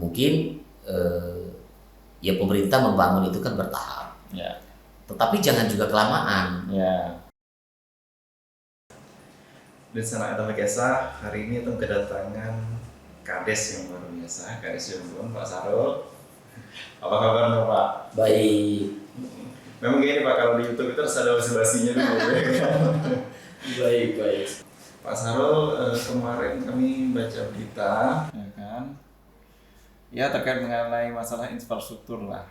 Mungkin ya pemerintah membangun itu kan bertahap, tetapi jangan juga kelamaan. Desa Anak Etama Kesa hari ini itu kedatangan Kades yang luar biasa, Kades Jonggon, Pak Sarul. Apa kabar Pak? Baik. Memang gini Pak, kalau di YouTube itu harus ada basa-basinya dulu ya kan? Baik. Pak Sarul, kemarin kami baca berita ya kan, ya terkait mengenai masalah infrastruktur lah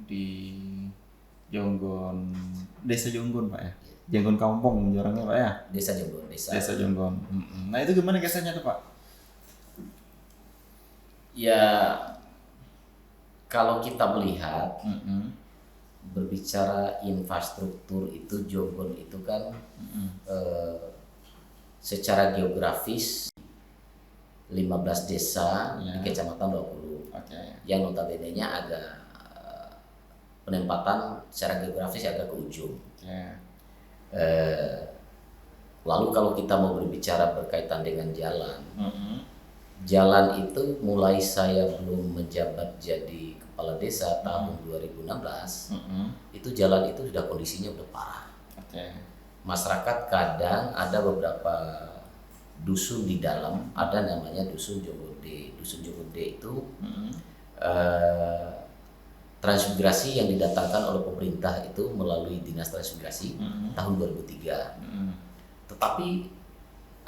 di Jonggon, Desa Jonggon Pak ya, Jonggon Kampung jorangnya Pak ya. Desa Jonggon. Nah itu gimana kesannya tuh Pak? Ya kalau kita melihat berbicara infrastruktur itu Jonggon itu kan secara geografis 15 desa di Kecamatan 20 yang notabene-nya agak penempatan secara geografis agak ke ujung. Lalu kalau kita mau berbicara berkaitan dengan jalan, jalan itu mulai saya belum menjabat jadi kepala desa tahun 2016, itu jalan itu sudah kondisinya udah parah. Masyarakat kadang ada beberapa dusun di dalam, ada namanya dusun Jogode. Dusun Jogode itu transmigrasi yang didatangkan oleh pemerintah itu melalui Dinas Transmigrasi tahun 2003. Tetapi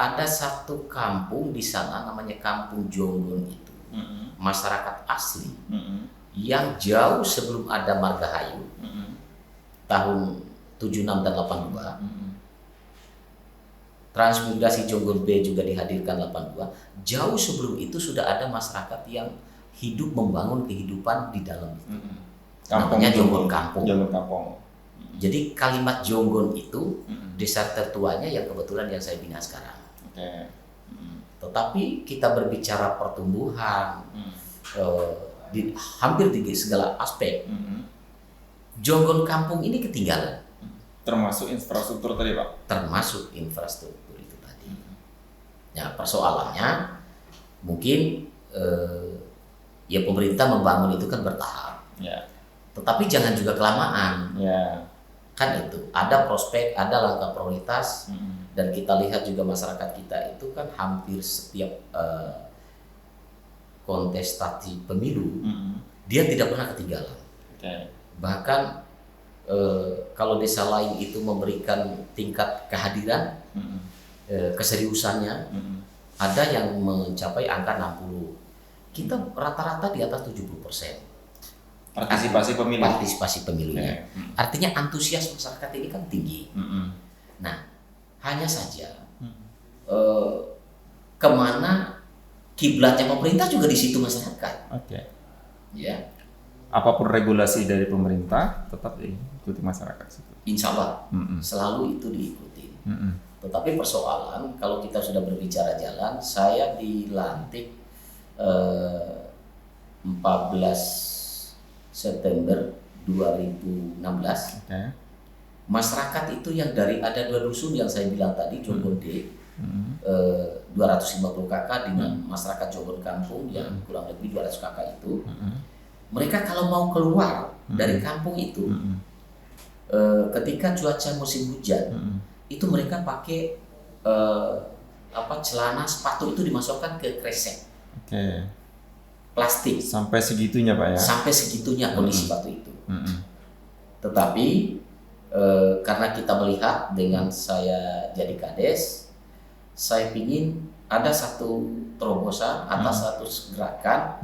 ada satu kampung di sana namanya Kampung Jonggon itu, masyarakat asli yang jauh sebelum ada Margahayu tahun 76 dan 82. Transmigrasi Jonggon B juga dihadirkan 82. Jauh sebelum itu sudah ada masyarakat yang hidup membangun kehidupan di dalam itu. Namanya Jonggon Kampung. Jadi kalimat Jonggon itu desa tertuanya yang kebetulan yang saya bina sekarang. Tetapi kita berbicara pertumbuhan di hampir di segala aspek. Jonggon Kampung ini ketinggalan. Termasuk infrastruktur tadi Pak? Termasuk infrastruktur itu tadi. Ya persoalannya mungkin ya pemerintah membangun itu kan bertahap. Tetapi jangan juga kelamaan. Kan itu ada prospek, ada langkah prioritas, dan kita lihat juga masyarakat kita itu kan hampir setiap kontestasi pemilu dia tidak pernah ketinggalan. Bahkan kalau desa lain itu memberikan tingkat kehadiran, keseriusannya, ada yang mencapai angka 60. Kita rata-rata di atas 70%. Partisipasi pemilunya. Artinya antusias masyarakat ini kan tinggi. Nah, hanya saja kemana kiblatnya pemerintah juga di situ masyarakat. Ya. Apapun regulasi dari pemerintah tetap diikuti masyarakat situ. Insya Allah selalu itu diikuti. Tetapi persoalan kalau kita sudah berbicara jalan, saya dilantik 14 September 2016. Masyarakat itu yang dari ada 2 dusun yang saya bilang tadi, Jonggon D, 250 kakak dengan masyarakat Jonggon Kampung yang kurang lebih 200 kakak itu. Mereka kalau mau keluar dari kampung itu, ketika cuaca musim hujan, itu mereka pakai celana sepatu itu dimasukkan ke kresek. Plastik. Sampai segitunya Pak ya? Sampai segitunya kondisi sepatu itu. Tetapi karena kita melihat dengan saya jadi Kades, saya ingin ada satu terobosan atas satu gerakan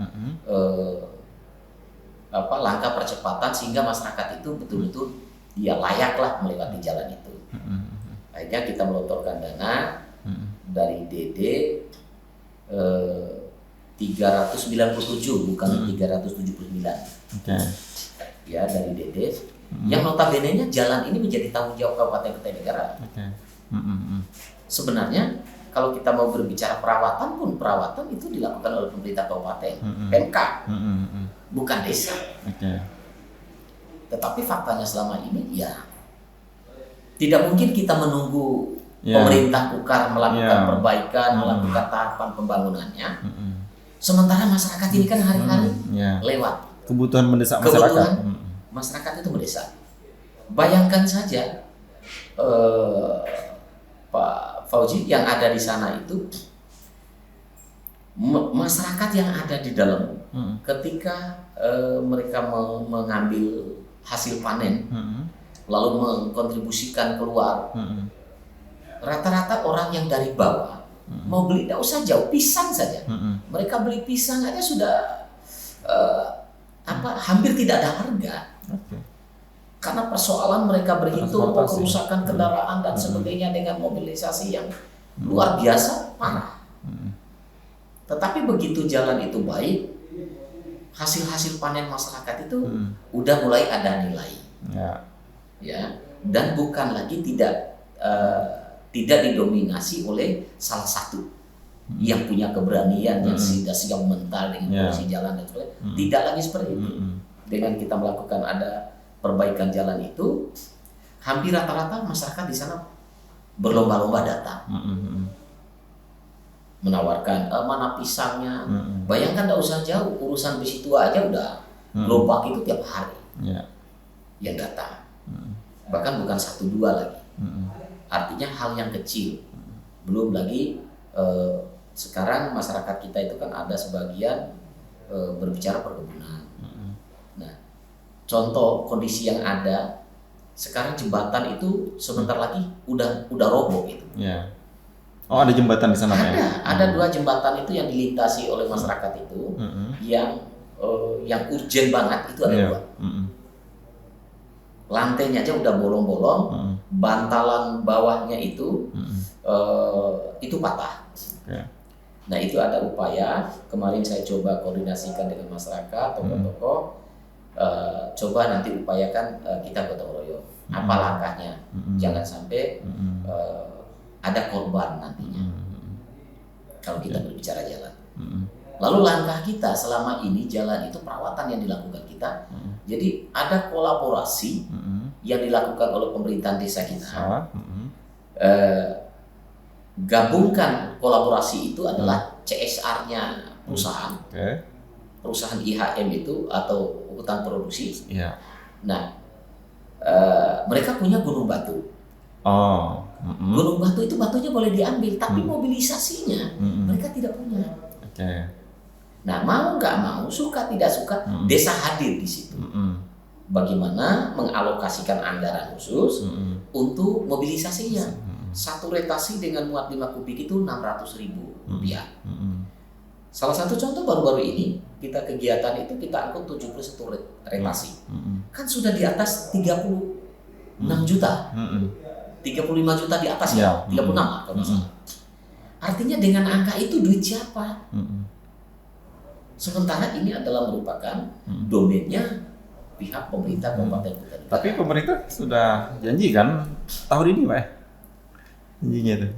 langkah percepatan sehingga masyarakat itu betul-betul ya layaklah melewati jalan itu. Akhirnya kita melontorkan dana dari DD 397 bukan 379. Ya dari DD yang notabene-nya jalan ini menjadi tanggung jawab Kabupaten Kertanegara. Sebenarnya kalau kita mau berbicara perawatan pun perawatan itu dilakukan oleh pemerintah kabupaten, PMK, bukan desa. Tetapi faktanya selama ini ya tidak mungkin kita menunggu pemerintah Kukar melakukan perbaikan, melakukan tahapan pembangunannya. Sementara masyarakat ini kan hari-hari Ya. lewat. Kebutuhan mendesak masyarakat. Kebutuhan masyarakat itu mendesak. Bayangkan saja Pak Fauzi yang ada di sana itu, masyarakat yang ada di dalam ketika mereka mengambil hasil panen lalu mengkontribusikan keluar, rata-rata orang yang dari bawah mau beli tidak usah jauh, pisang saja. Mereka beli pisang aja sudah hampir tidak ada harga. Karena persoalan mereka berhitung kerusakan kendaraan dan sebagainya dengan mobilisasi yang luar biasa parah. Tetapi begitu jalan itu baik, hasil-hasil panen masyarakat itu udah mulai ada nilai. Ya, dan bukan lagi tidak didominasi oleh salah satu yang punya keberanian yang sudah siap mental dengan kondisi jalan dan sebagainya. Tidak lagi seperti itu. Dengan kita melakukan ada perbaikan jalan itu, hampir rata-rata masyarakat di sana berlomba-lomba datang, menawarkan mana pisangnya. Bayangkan tidak usah jauh, urusan besi tua aja udah gerobak itu tiap hari yang datang. Bahkan bukan 1-2 lagi. Artinya hal yang kecil. Belum lagi sekarang masyarakat kita itu kan ada sebagian berbicara perkebunan. Nah, contoh kondisi yang ada sekarang, jembatan itu sebentar lagi udah roboh gitu. Oh, ada jembatan di sana Ada 2 jembatan itu yang dilintasi oleh masyarakat itu, yang urgent banget itu ada 2. Lantainya aja udah bolong-bolong, bantalan bawahnya itu patah. Nah, itu ada upaya. Kemarin saya coba koordinasikan dengan masyarakat, tokoh-tokoh. Coba nanti upayakan kita gotong royong. Apa langkahnya? Jangan sampai ada korban nantinya kalau kita berbicara jalan. Lalu langkah kita selama ini jalan itu perawatan yang dilakukan kita. Jadi ada kolaborasi yang dilakukan oleh pemerintahan desa kita. Gabungkan kolaborasi itu adalah CSR-nya perusahaan. Perusahaan IHM itu atau hutan produksi. Nah, mereka punya gunung batu. Gunung batu itu batunya boleh diambil, tapi mobilisasinya mereka tidak punya. Nah, mau nggak mau, suka tidak suka, desa hadir di situ. Bagaimana mengalokasikan anggaran khusus untuk mobilisasinya. Satu retasi dengan muat 5 kubik itu Rp600.000. Salah satu contoh baru-baru ini, kita kegiatan itu kita angkut 71 retasi. Kan sudah di atas 36 juta. 35 juta di atas ya, 36 lah kalau salah. Artinya dengan angka itu duit siapa? Sementara ini adalah merupakan domainnya pihak pemerintah Kabupaten Kutai. Tapi pemerintah sudah janji kan tahun ini, Pak? Janjinya itu.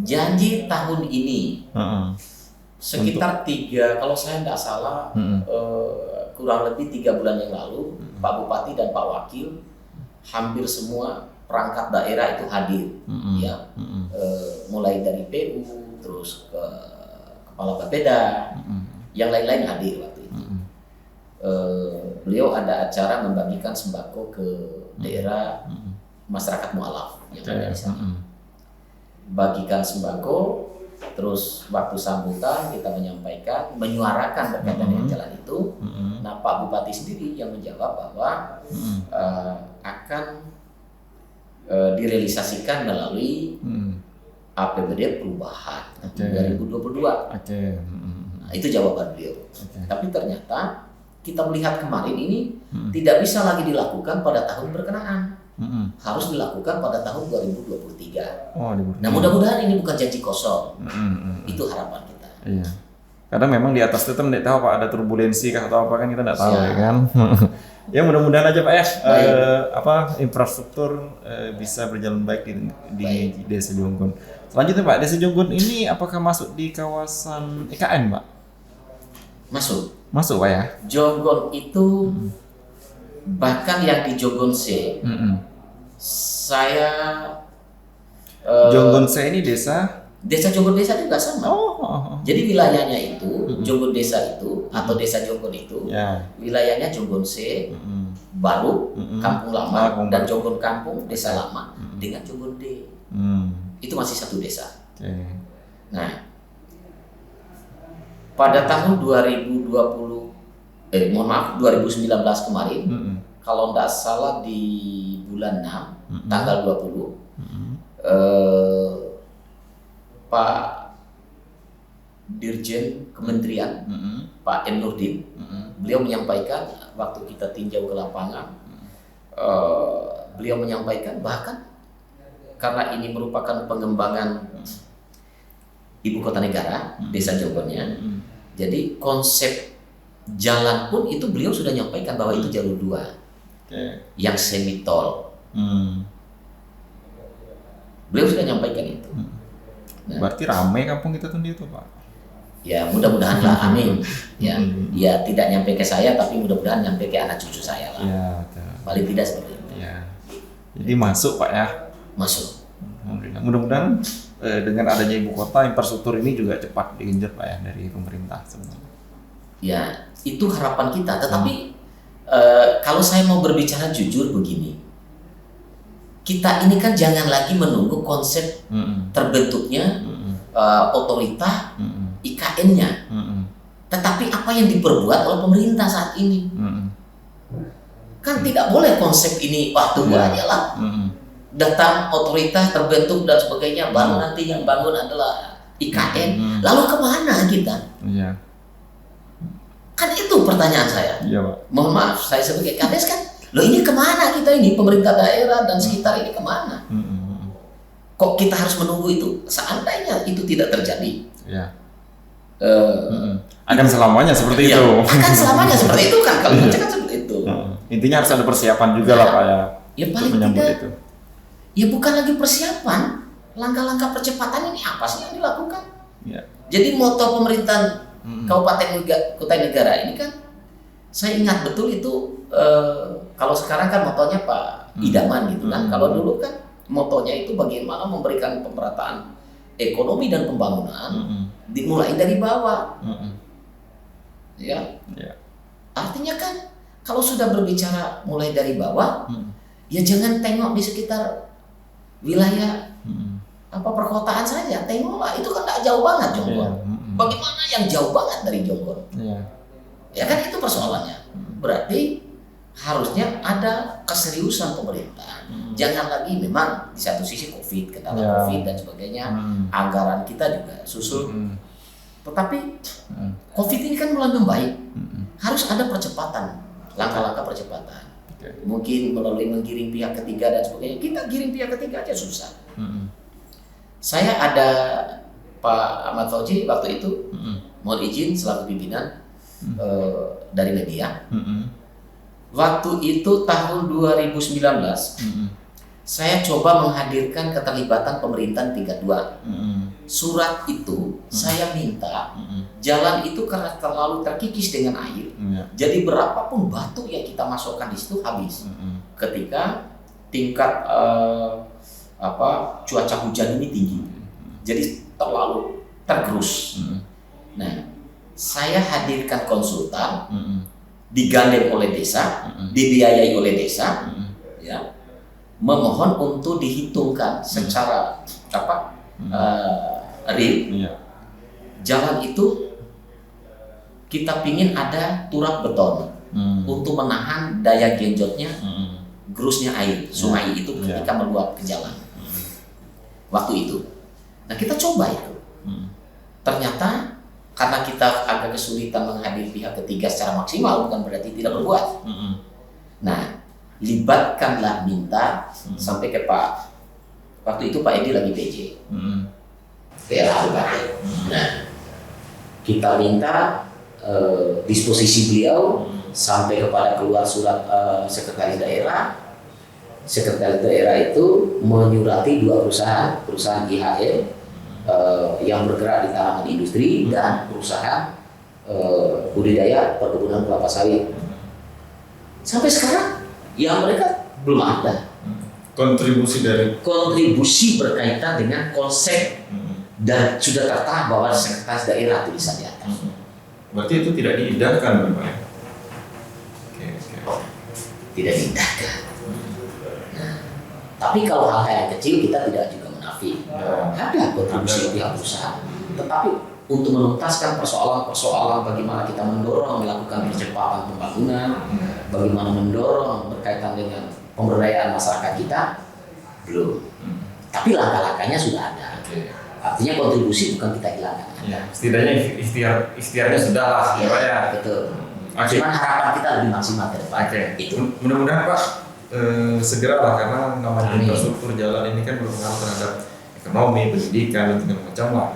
Janji tahun ini. Sekitar 3, kalau saya tidak salah, kurang lebih 3 bulan yang lalu, Pak Bupati dan Pak Wakil hampir semua perangkat daerah itu hadir, mulai dari PU, terus ke Kepala Bapeda, yang lain-lain hadir waktu itu. Beliau ada acara membagikan sembako ke daerah masyarakat mualaf yang ada di sana. Bagikan sembako, terus waktu sambutan kita menyampaikan, menyuarakan berkaitan dengan jalan itu. Nah, Pak Bupati sendiri yang menjawab bahwa akan direalisasikan melalui APBD perubahan 2022. Nah, itu jawaban beliau. Tapi ternyata kita melihat kemarin ini tidak bisa lagi dilakukan pada tahun berkenaan. Harus dilakukan pada tahun 2023. Nah, mudah-mudahan ini bukan janji kosong. Itu harapan kita. Iya. Karena memang di atas itu tidak tahu Pak, ada turbulensi kah atau apa kan, kita tidak tahu ya kan. Ya mudah-mudahan aja Pak ya, infrastruktur bisa berjalan baik di Desa Jonggon. Selanjutnya Pak, Desa Jonggon ini apakah masuk di kawasan IKN Pak? Masuk Pak ya. Jonggon itu bahkan yang di Jonggon C, saya Jonggon C ini desa Desa Jonggon Desa juga sama. Jadi wilayahnya itu Jonggon Desa itu atau Desa Jonggon itu wilayahnya Jonggon C, Baru, Kampung Lama, dan Jonggon Kampung, Desa Lama dengan Jonggon D. Itu masih satu desa. Nah, pada tahun 2019 kemarin, kalau tidak salah di bulan 6, tanggal 20, Pak Dirjen Kementerian, Pak M. Nurdin, beliau menyampaikan waktu kita tinjau ke lapangan, beliau menyampaikan bahkan karena ini merupakan pengembangan ibu kota negara, Desa Jonggonnya, jadi konsep jalan pun itu beliau sudah menyampaikan bahwa itu jalur 2 yang semi tol. Beliau sudah menyampaikan itu. Nah, berarti ramai kampung kita tuh Pak. Ya mudah-mudahan lah, amin. Ya tidak nyampe ke saya, tapi mudah-mudahan nyampe ke anak cucu saya lah. Paling tidak seperti itu. Jadi masuk Pak ya. Masuk. Alhamdulillah. Mudah-mudahan dengan adanya ibu kota, infrastruktur ini juga cepat digenjot Pak ya dari pemerintah sebenarnya. Ya itu harapan kita. Tetapi kalau saya mau berbicara jujur begini. Kita ini kan jangan lagi menunggu konsep terbentuknya otorita IKN-nya, tetapi apa yang diperbuat oleh pemerintah saat ini, kan tidak boleh konsep ini tunggu aja lah, datang otorita terbentuk dan sebagainya, baru nanti yang bangun adalah IKN, lalu kemana kita? Kan itu pertanyaan saya. Mohon maaf, saya sebagai kades kan. Loh ini kemana kita ini, pemerintah daerah dan sekitar ini kemana? Kok kita harus menunggu itu? Seandainya itu tidak terjadi, akan selamanya seperti itu. Akan selamanya seperti itu kan, kalau baca kan seperti itu. Intinya harus ada persiapan juga lah Pak ya. Ya paling tidak, itu. Ya bukan lagi persiapan, langkah-langkah percepatan ini apa sih yang dilakukan? Jadi moto pemerintahan Kabupaten Kutai Negara ini kan, saya ingat betul itu. Kalau sekarang kan motonya Pak Idaman gitu kan. Kalau dulu kan motonya itu bagaimana memberikan pemerataan ekonomi dan pembangunan dimulai dari bawah. Artinya kan kalau sudah berbicara mulai dari bawah, ya jangan tengok di sekitar wilayah perkotaan saja. Tengoklah itu kan tidak jauh banget Jonggon. Bagaimana yang jauh banget dari Jonggon? Ya kan itu persoalannya. Berarti harusnya ada keseriusan pemerintah. Jangan lagi memang di satu sisi COVID, kendala COVID dan sebagainya, anggaran kita juga susul. Tetapi COVID ini kan mulai membaik. Harus ada percepatan, langkah-langkah percepatan. Mungkin melalui menggiring pihak ketiga dan sebagainya. Kita giring pihak ketiga aja susah. Saya ada Pak Ahmad Fauzi waktu itu, mohon izin selaku pimpinan dari media. Waktu itu tahun 2019, saya coba menghadirkan keterlibatan pemerintahan tingkat 2. Surat itu saya minta jalan itu karena terlalu terkikis dengan air, jadi berapapun batu yang kita masukkan di situ habis. Ketika tingkat cuaca hujan ini tinggi, jadi terlalu tergerus. Nah, saya hadirkan konsultan, digandeng oleh desa, dibiayai oleh desa, memohon untuk dihitungkan secara real. Jalan itu kita pingin ada turap beton untuk menahan daya genjotnya gerusnya air sungai itu ketika meluap ke jalan. Waktu itu, nah kita coba itu. Ternyata karena kita agak kesulitan menghadiri pihak ketiga secara maksimal, bukan berarti tidak berbuat. Nah, libatkanlah, minta sampai ke Pak, waktu itu Pak Edi lagi PJ, PLH. Nah, kita minta disposisi beliau sampai kepada keluar surat sekretaris daerah. Sekretaris daerah itu menyurati 2 perusahaan IHM yang bergerak di kalangan industri dan perusahaan budidaya perkebunan kelapa sawit. Sampai sekarang ya mereka belum ada kontribusi berkaitan dengan konsep dan sudah tertera bahwa sekretaris daerah tulisan di atas. Berarti itu tidak diindahkan, Pak ya? Oke. Tidak diindahkan. Nah, tapi kalau hal-hal yang kecil kita tidak juga munafik. Ada kontribusi pihak perusahaan. Tetapi untuk menuntaskan persoalan-persoalan bagaimana kita mendorong melakukan percepatan pembangunan, bagaimana mendorong berkaitan dengan pemberdayaan masyarakat kita, belum. Tapi langkah-langkahnya sudah ada. Artinya kontribusi bukan kita hilangkan. Ya, setidaknya ikhtiarnya sudah lah, ya Pak ya. Betul. Cuman harapan kita lebih maksimal ke depan. Itu. Mudah-mudahan Pak segera lah, karena namanya infrastruktur jalan ini kan berpengaruh terhadap ekonomi, pendidikan, dan segala macam lah.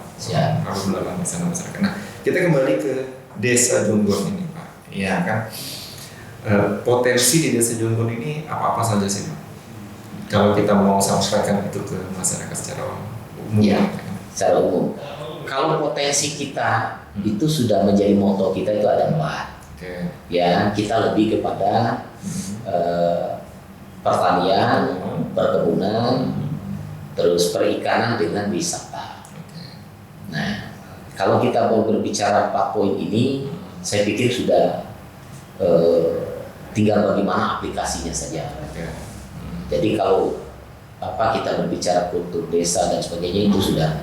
Harus dalam sana masyarakat. Nah, kita kembali ke Desa Jonggon ini Pak. Iya kan. Potensi di Desa Jonggon ini apa-apa saja sih Pak? Kalau kita mau sampaikan itu ke masyarakat secara umum. Ya, secara umum. Kalau potensi kita itu sudah menjadi moto kita itu ada 4. Ya, kita lebih kepada pertanian, perkebunan, terus perikanan dengan wisata. Nah, kalau kita mau berbicara 4 poin ini, saya pikir sudah tinggal bagaimana aplikasinya saja. Jadi kalau kita berbicara kultur desa dan sebagainya itu sudah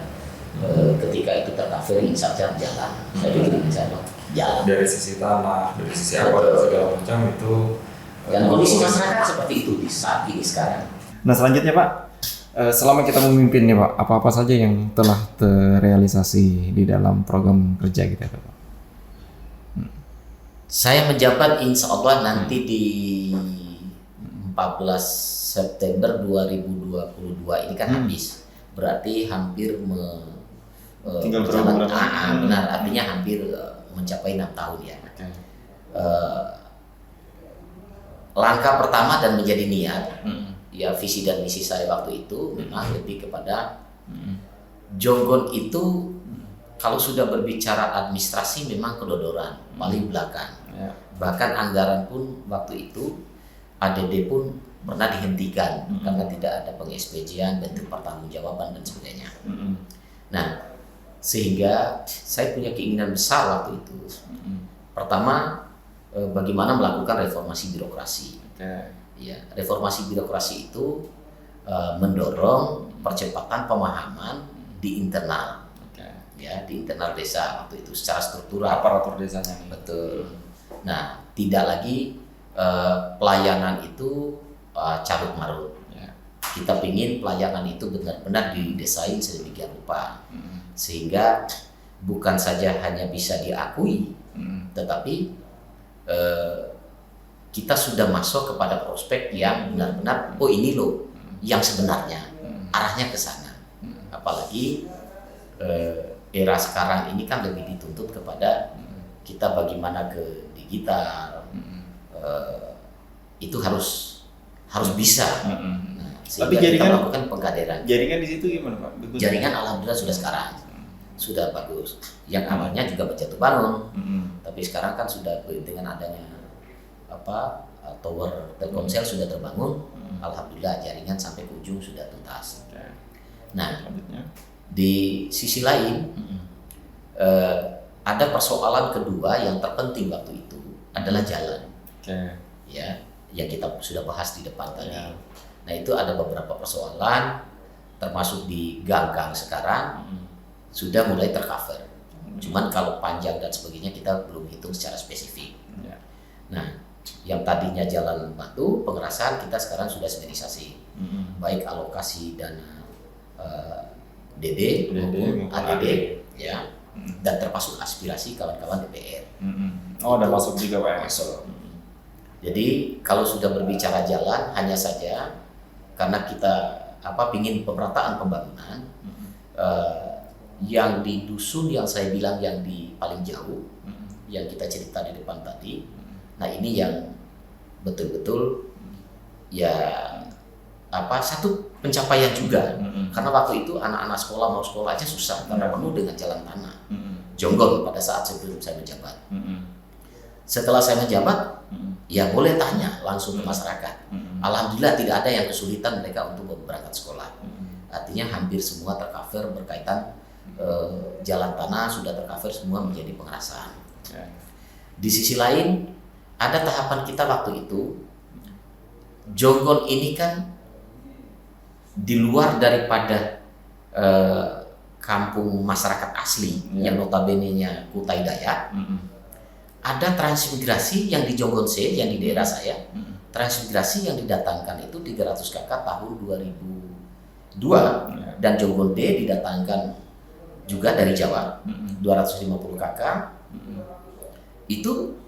ketika itu tercover, insya Allah jalan. Saya pikir insya Allah jalan. Dari sisi tanah, dari sisi apa dan segala macam itu. Dan kondisi masyarakat seperti itu di saat ini sekarang. Nah selanjutnya Pak, selama kita memimpin nih Pak, apa-apa saja yang telah terrealisasi di dalam program kerja kita Pak? Saya menjabat insya Allah nanti di 14 September 2022 ini kan habis. Berarti hampir berjalan, benar, artinya hampir mencapai 6 tahun ya. Langkah pertama dan menjadi niat, ya visi dan misi saya waktu itu memang lebih kepada Jonggon itu kalau sudah berbicara administrasi memang kedodoran paling belakang. Bahkan anggaran pun waktu itu ADD pun pernah dihentikan karena tidak ada peng-SPJ-an, bentuk pertanggungjawaban dan sebagainya. Nah, sehingga saya punya keinginan besar waktu itu. Pertama, bagaimana melakukan reformasi birokrasi. Ya, reformasi birokrasi itu mendorong percepatan pemahaman di internal, ya di internal desa waktu itu secara struktural. Aparatur desanya. Betul. Nah, tidak lagi pelayanan itu carut marut. Kita ingin pelayanan itu benar-benar didesain sedemikian rupa sehingga bukan saja hanya bisa diakui, tetapi kita sudah masuk kepada prospek yang benar-benar ini loh yang sebenarnya arahnya ke sana. Apalagi era sekarang ini kan lebih dituntut kepada kita bagaimana ke digital, itu harus bisa. Nah, tapi jaringan, kita melakukan pengkaderan. Jaringan di situ gimana Pak? Betul. Jaringan alhamdulillah sudah sekarang sudah bagus. Yang awalnya juga berjatuh bangun, tapi sekarang kan sudah dengan adanya tower Telkomsel sudah terbangun. Alhamdulillah jaringan sampai ke ujung sudah tuntas. Nah, di sisi lain ada persoalan kedua yang terpenting waktu itu adalah jalan. Ya, yang kita sudah bahas di depan tadi. Nah, itu ada beberapa persoalan termasuk di gang-gang sekarang sudah mulai tercover. Cuman kalau panjang dan sebagainya kita belum hitung secara spesifik. Nah, yang tadinya jalan batu pengerasan kita sekarang sudah sterilisasi. Baik alokasi dana DD maupun ADD ya. Dan termasuk aspirasi kawan-kawan DPR. Oh, ada masuk juga Pak. Masuk. Jadi kalau sudah berbicara jalan hanya saja karena kita pingin pemerataan pembangunan yang di dusun yang saya bilang yang di paling jauh yang kita cerita di depan tadi. Nah, ini yang betul-betul ya satu pencapaian juga karena waktu itu anak-anak sekolah mau sekolah aja susah karena penuh dengan jalan tanah. Jonggon pada saat sebelum saya menjabat. Setelah saya menjabat, ya boleh tanya langsung ke masyarakat. Alhamdulillah tidak ada yang kesulitan mereka untuk berangkat sekolah. Artinya hampir semua tercover berkaitan jalan tanah sudah tercover semua menjadi pengerasaan. Di sisi lain ada tahapan kita waktu itu, Jonggon ini kan di luar daripada kampung masyarakat asli yang notabene-nya Kutai Dayak. Ada transmigrasi yang di Jonggon C, yang di daerah saya. Transmigrasi yang didatangkan itu 300 kakak tahun 2002 dan Jonggon D didatangkan juga dari Jawa 250 kakak. Itu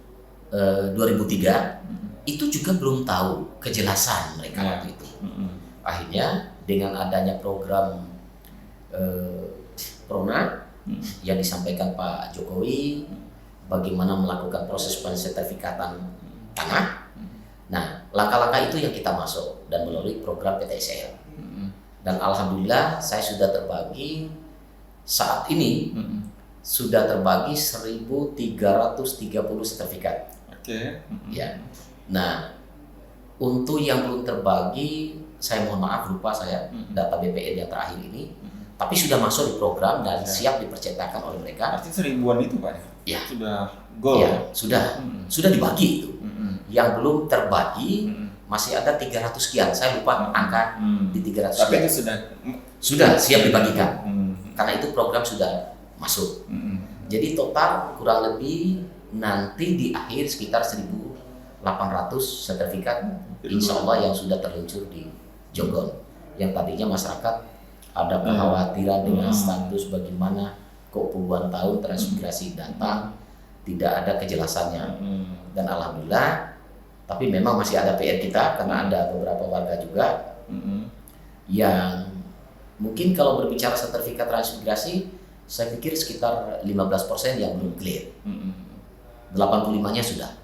2003 itu juga belum tahu kejelasan mereka waktu itu. Akhirnya dengan adanya program Prona yang disampaikan Pak Jokowi, bagaimana melakukan proses pensertifikatan tanah. Nah, langkah-langkah itu yang kita masuk dan melalui program PTSL. Dan alhamdulillah saya sudah terbagi saat ini sudah terbagi 1.330 sertifikat. Ya. Nah, untuk yang belum terbagi, saya mohon maaf lupa saya data BPN yang terakhir ini. Tapi sudah masuk di program dan siap dipercetakan oleh mereka. Artinya 1000-an itu Pak? Ya. Sudah goal? Ya, sudah dibagi itu. Yang belum terbagi masih ada 300 sekian. Saya lupa angka di 300 sekian. Tapi itu sudah siap dibagikan. Karena itu program sudah masuk. Jadi total kurang lebih nanti di akhir sekitar 1.800 sertifikat insya Allah yang sudah terluncur di Jonggon. Yang tadinya masyarakat ada kekhawatiran dengan status bagaimana kok puluhan tahun transmigrasi datang tidak ada kejelasannya. Dan alhamdulillah, tapi memang masih ada PR kita karena ada beberapa warga juga yang mungkin kalau berbicara sertifikat transmigrasi, saya pikir sekitar 15% yang belum clear. 85-nya sudah.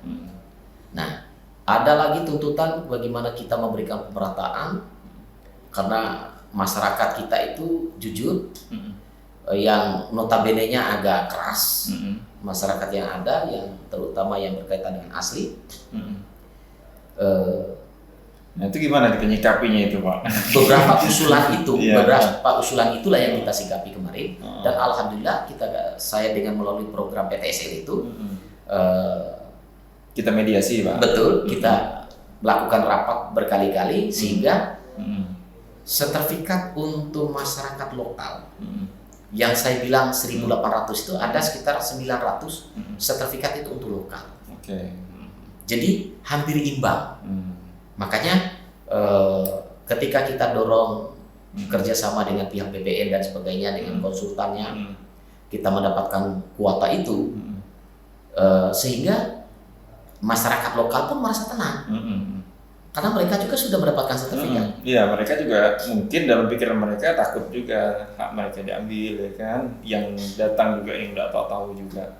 Nah, ada lagi tuntutan bagaimana kita memberikan pemerataan karena masyarakat kita itu jujur, yang notabene-nya agak keras. Masyarakat yang ada, yang terutama yang berkaitan dengan asli. Nah itu gimana kita nyikapinya itu Pak? Beberapa usulan itu, beberapa usulan itulah yang kita sikapi kemarin. Dan alhamdulillah saya dengan melalui program PTSL itu kita mediasi Pak. Betul, kita melakukan rapat berkali-kali sehingga sertifikat untuk masyarakat lokal yang saya bilang 1.800 itu ada sekitar 900 sertifikat itu untuk lokal. Jadi hampir imbang. Makanya ketika kita dorong kerjasama dengan pihak BPN dan sebagainya dengan konsultannya, kita mendapatkan kuota itu sehingga masyarakat lokal pun merasa tenang. Karena mereka juga sudah mendapatkan sertifikat. Iya, mereka juga mungkin dalam pikiran mereka takut juga hak mereka diambil, ya kan? Yang datang juga yang nggak tahu juga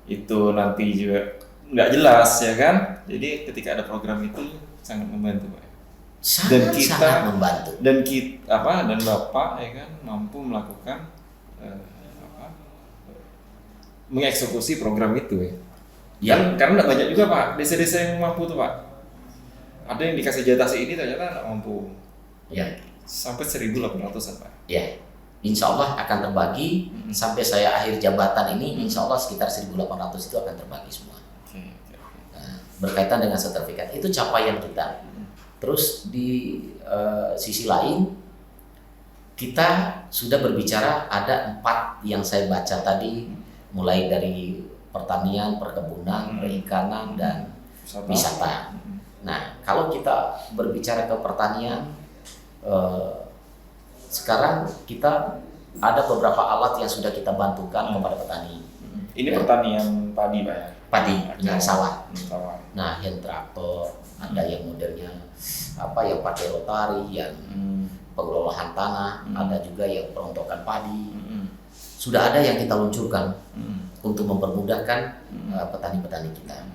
itu nanti juga nggak jelas, ya kan? Jadi ketika ada program itu sangat membantu, Pak. Sangat membantu. Dan dan Bapak, ya kan, mampu melakukan mengeksekusi program itu, ya. Ya. Karena nggak banyak juga Pak, desa-desa yang mampu tuh Pak. Ada yang dikasih jatah ini ternyata nggak mampu. Ya. Sampai 1.800-an Pak. Ya. Insya Allah akan terbagi sampai saya akhir jabatan ini, insya Allah sekitar 1.800 itu akan terbagi semua. Nah, berkaitan dengan sertifikat itu capaian kita. Terus di sisi lain kita sudah berbicara ada 4 yang saya baca tadi, mulai dari pertanian, perkebunan, perikanan, dan wisata. Nah, kalau kita berbicara ke pertanian, sekarang kita ada beberapa alat yang sudah kita bantukan kepada petani. Ini pertanian padi Pak ya? Padi, sawah. Nah, hand traktor, ada yang modelnya yang pakai rotari, yang pengelolaan tanah, ada juga yang perontokan padi. Sudah ada yang kita luncurkan untuk mempermudahkan petani-petani kita.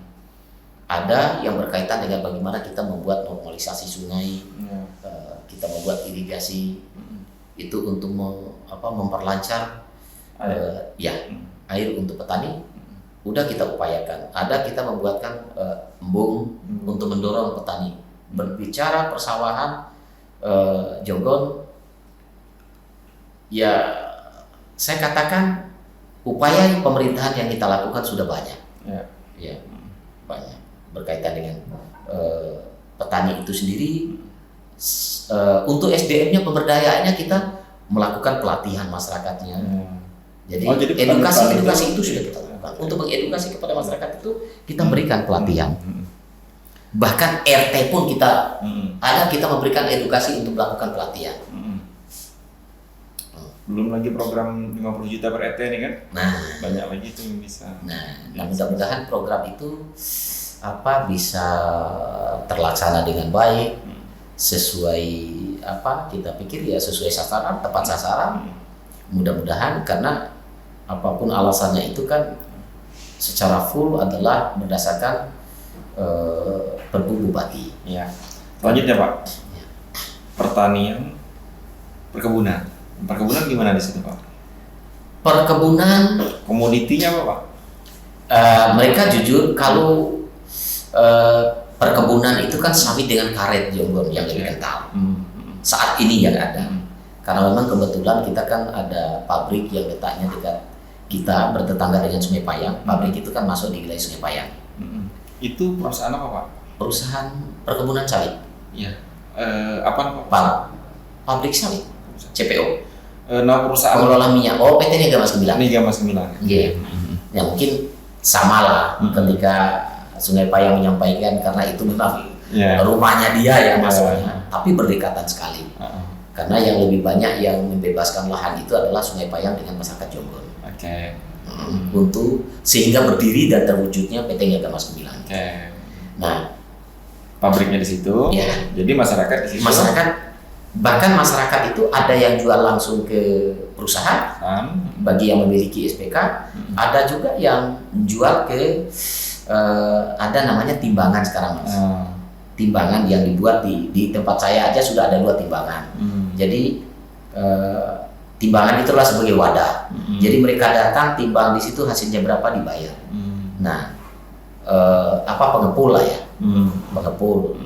Ada yang berkaitan dengan bagaimana kita membuat normalisasi sungai, kita membuat irigasi itu untuk memperlancar air untuk petani. Udah kita upayakan. Ada kita membuatkan embung untuk mendorong petani. Berbicara persawahan Jonggon, ya saya katakan upaya pemerintahan yang kita lakukan sudah banyak. Ya, banyak berkaitan dengan petani itu sendiri. Untuk SDM-nya, pemberdayaannya kita melakukan pelatihan masyarakatnya. Jadi edukasi itu sudah kita lakukan. Untuk mengedukasi kepada masyarakat itu kita berikan pelatihan. Bahkan RT pun kita memberikan edukasi untuk melakukan pelatihan. Belum lagi program 50 juta per RT ini kan? Nah, banyak lagi tuh yang bisa. Nah, mudah-mudahan program itu bisa terlaksana dengan baik, sesuai kita pikir ya, sesuai sasaran, tepat sasaran. Mudah-mudahan, karena apapun alasannya itu kan secara full adalah berdasarkan Perbu Bupati. Ya. Selanjutnya Pak, pertanian, perkebunan gimana di situ Pak? Perkebunan, komoditinya apa Pak? Mereka jujur kalau perkebunan itu kan sawit dengan karet Jonggol yang lebih kental. Saat ini yang ada. Karena memang kebetulan kita kan ada pabrik yang letaknya dekat kita, bertetangga dengan Sungai Payang. Pabrik itu kan masuk di wilayah Sungai Payang. Itu perusahaan apa Pak? Perusahaan perkebunan sawit. Iya. Apa Pak? Pabrik sawit. CPO. Nama perusahaan pengelola minyak. Oh, PT Niaga Mas Gemilang. Niaga Mas Gemilang. Iya. Ya mungkin sama lah ketika Sungai Payang menyampaikan, karena itu memang rumahnya dia yang masuknya, tapi berdekatan sekali. Karena yang lebih banyak yang membebaskan lahan itu adalah Sungai Payang dengan masyarakat Jonggol. Untuk sehingga berdiri dan terwujudnya PT Niaga Mas Gemilang. Nah, pabriknya di situ. Ya. Jadi masyarakat di situ. Bahkan masyarakat itu ada yang jual langsung ke perusahaan bagi yang memiliki SPK, ada juga yang jual ke ada namanya timbangan sekarang Mas. Timbangan yang dibuat di tempat saya aja sudah ada 2 timbangan. Jadi timbangan itulah sebagai wadah. Jadi mereka datang timbang di situ, hasilnya berapa dibayar. Nah, pengepul lah ya. Pengepul.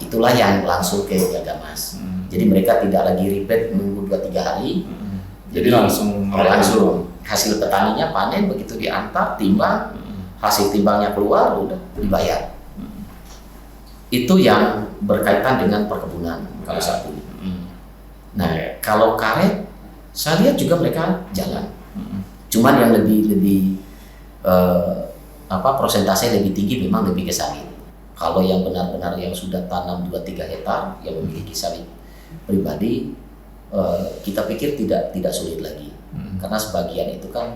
Itulah yang langsung ke Niaga Mas. Jadi mereka tidak lagi ribet menunggu 2-3 hari. Jadi langsung hasil petaninya panen, begitu diantar, timbang, hasil timbangnya keluar, udah dibayar. Itu yang berkaitan dengan perkebunan kalau saat ini. Nah, kalau karet, saya lihat juga mereka jalan. Cuman yang lebih persentase lebih tinggi memang lebih ke sawit. Kalau yang benar-benar yang sudah tanam 2-3 hektar yang memiliki sawit pribadi, kita pikir tidak sulit lagi. Karena sebagian itu kan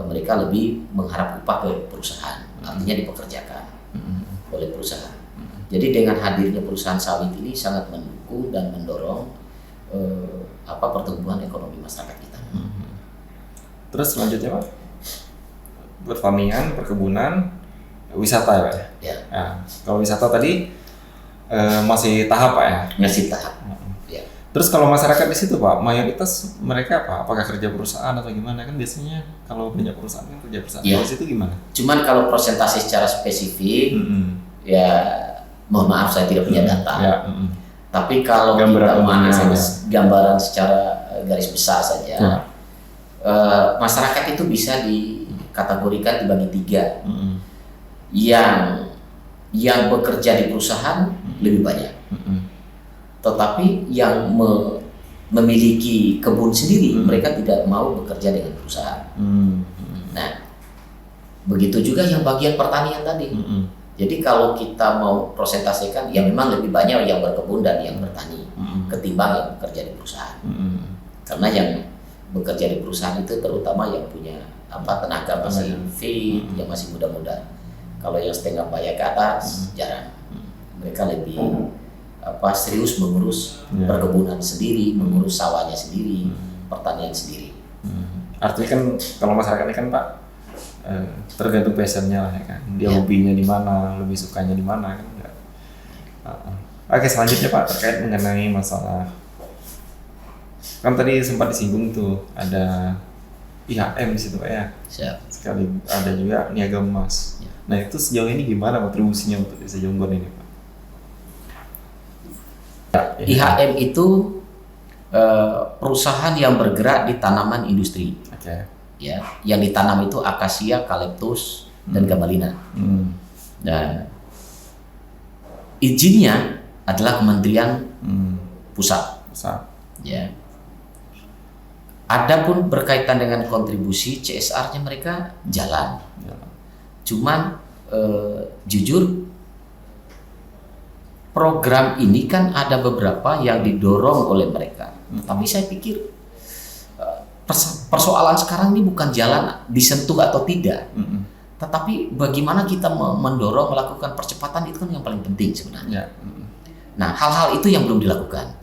mereka lebih mengharap upah ke perusahaan, artinya dipekerjakan oleh perusahaan. Jadi dengan hadirnya perusahaan sawit ini sangat mendukung dan mendorong pertumbuhan ekonomi masyarakat kita. Terus selanjutnya Pak, pertanian, perkebunan, wisata ya Pak? Ya. Nah, kalau wisata tadi masih tahap Pak ya? Masih tahap. Ya. Terus kalau masyarakat di situ Pak, mayoritas mereka apa? Apakah kerja perusahaan atau gimana? Kan biasanya kalau banyak perusahaan kan kerja perusahaan. Ya. Di situ gimana? Cuman kalau persentase secara spesifik, ya mohon maaf saya tidak punya data. Ya. Tapi kalau gambaran secara garis besar saja, masyarakat itu bisa dikategorikan dibagi 3. Yang bekerja di perusahaan lebih banyak, tetapi yang memiliki kebun sendiri, mereka tidak mau bekerja dengan perusahaan. Nah, begitu juga yang bagian pertanian tadi. Jadi kalau kita mau prosentasikan, ya memang lebih banyak yang berkebun dan yang bertani ketimbang yang bekerja di perusahaan. Karena yang bekerja di perusahaan itu terutama yang punya tenaga masih fit, yang masih muda-muda. Kalau yang setengah bayar ke atas jarang. Mereka lebih serius mengurus perkebunan sendiri, mengurus sawahnya sendiri, pertanian sendiri. Artinya kan kalau masyarakat ini kan Pak, tergantung passionnya lah ya kan. Dia hobinya di mana, lebih sukanya di mana kan. Oke, selanjutnya Pak, terkait mengenai masalah, kan tadi sempat disinggung tuh ada IHM di situ Pak ya. Siap. Sekali ada juga Niaga Mas. Ya. Nah itu sejauh ini gimana kontribusinya untuk Desa Jonggol ini Pak? IHM itu perusahaan yang bergerak di tanaman industri. Oke. Ya, yang ditanam itu akasia, kaliptus, dan gamalina. Dan izinnya adalah Kementerian Pusat. Ya. Adapun berkaitan dengan kontribusi CSR-nya mereka jalan. Cuman jujur program ini kan ada beberapa yang didorong oleh mereka. Tapi saya pikir persoalan sekarang ini bukan jalan disentuh atau tidak. Tetapi bagaimana kita mendorong melakukan percepatan itu kan yang paling penting sebenarnya. Nah, hal-hal itu yang belum dilakukan.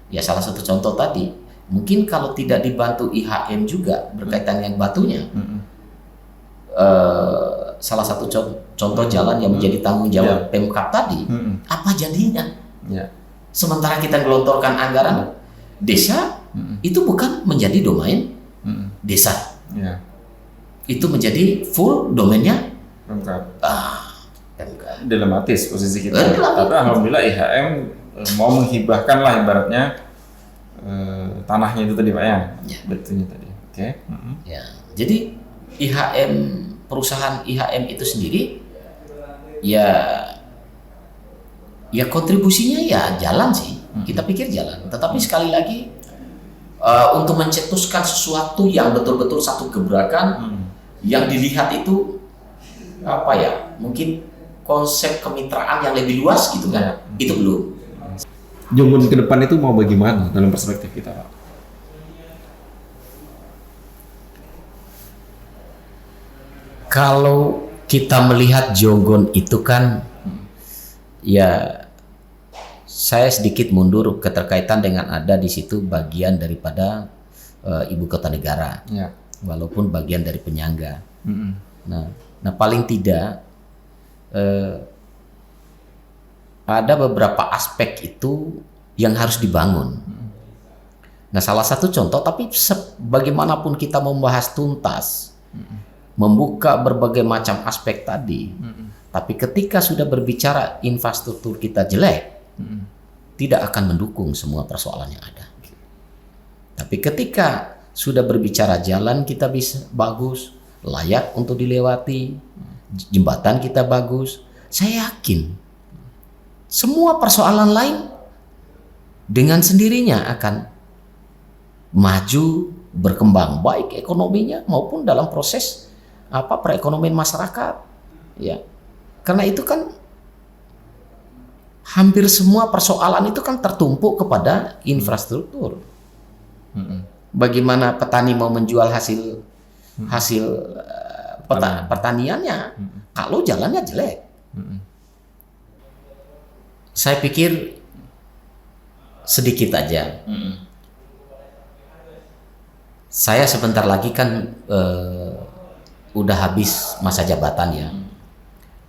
Ya, salah satu contoh tadi, mungkin kalau tidak dibantu IHM juga berkaitan dengan batunya, salah satu contoh jalan yang menjadi tanggung jawab Pemkab tadi, apa jadinya? Sementara kita gelontorkan anggaran desa, itu bukan menjadi domain desa, itu menjadi full domainnya Pemkab. Pemkab. Dilematis posisi kita. Tapi alhamdulillah IHM mau menghibahkan lah ibaratnya tanahnya itu tadi Pak ya, betulnya tadi. Oke. Ya, jadi IHM, perusahaan IHM itu sendiri ya kontribusinya ya jalan sih, kita pikir jalan. Tetapi sekali lagi untuk mencetuskan sesuatu yang betul-betul satu gebrakan yang dilihat itu apa ya, mungkin konsep kemitraan yang lebih luas gitu kan, itu belum. Jonggon ke depan itu mau bagaimana dalam perspektif kita, Pak? Kalau kita melihat Jonggon itu kan, ya saya sedikit mundur keterkaitan dengan ada di situ bagian daripada ibu kota negara, walaupun bagian dari penyangga. Nah paling tidak ada beberapa aspek itu yang harus dibangun. Nah, salah satu contoh, tapi bagaimanapun kita membahas tuntas, membuka berbagai macam aspek tadi, tapi ketika sudah berbicara infrastruktur kita jelek, tidak akan mendukung semua persoalan yang ada. Tapi ketika sudah berbicara jalan kita bisa bagus, layak untuk dilewati, jembatan kita bagus, saya yakin semua persoalan lain dengan sendirinya akan maju, berkembang, baik ekonominya maupun dalam proses perekonomian masyarakat. Ya, karena itu kan hampir semua persoalan itu kan tertumpuk kepada infrastruktur. Bagaimana petani mau menjual hasil pertaniannya kalau jalannya jelek? Saya pikir sedikit aja. Saya sebentar lagi kan udah habis masa jabatan ya.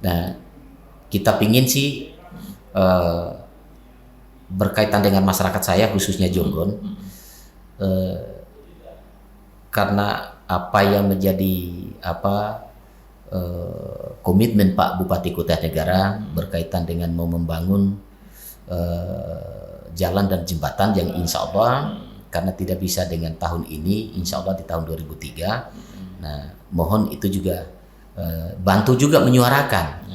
Nah, kita pingin sih berkaitan dengan masyarakat saya khususnya Jonggon, karena apa yang menjadi komitmen Pak Bupati Kutai Negara berkaitan dengan mau membangun jalan dan jembatan yang insya Allah karena tidak bisa dengan tahun ini, insya Allah di tahun 2003. Nah, mohon itu juga bantu juga menyuarakan,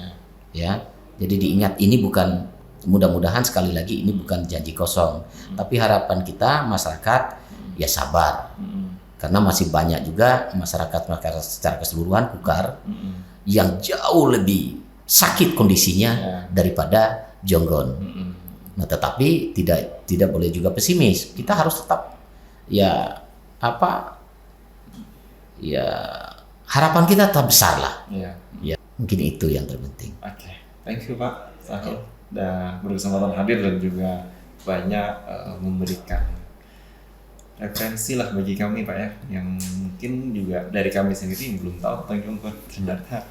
ya. Jadi diingat ini bukan, mudah-mudahan sekali lagi ini bukan janji kosong, tapi harapan kita masyarakat ya sabar. Karena masih banyak juga masyarakat secara keseluruhan Kukar yang jauh lebih sakit kondisinya daripada Jonggon. Nah, tetapi tidak boleh juga pesimis. Kita harus tetap harapan kita tetap besar lah. Ya, mungkin itu yang terpenting. Oke, thank you Pak Sahil udah berkesempatan hadir dan juga banyak memberikan referensi lah bagi kami Pak ya, yang mungkin juga dari kami sendiri belum tahu tentang Jonggon. Ternyata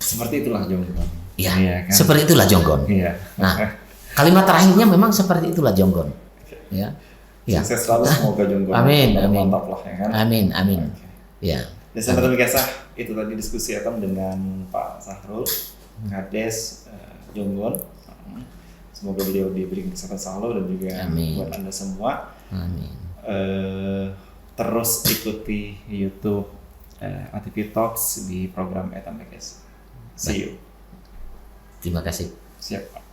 seperti itulah Jonggon. Iya, kan? Seperti itulah Jonggon. Iya. Nah, kalimat terakhirnya memang seperti itulah Jonggon. Ya. Sukses selalu semoga Jonggon. Amin. Mantap lah ya kan. Amin. Okay. Ya. Dan sampai demikian itu tadi diskusi Atam dengan Pak Sahrul, Kades Jonggon. Semoga beliau diberi kesehatan selalu dan juga buat Anda semua. Amin. Terus ikuti YouTube ATV Talks di program Etam Bekes. See you. Terima kasih. Siap, Pak.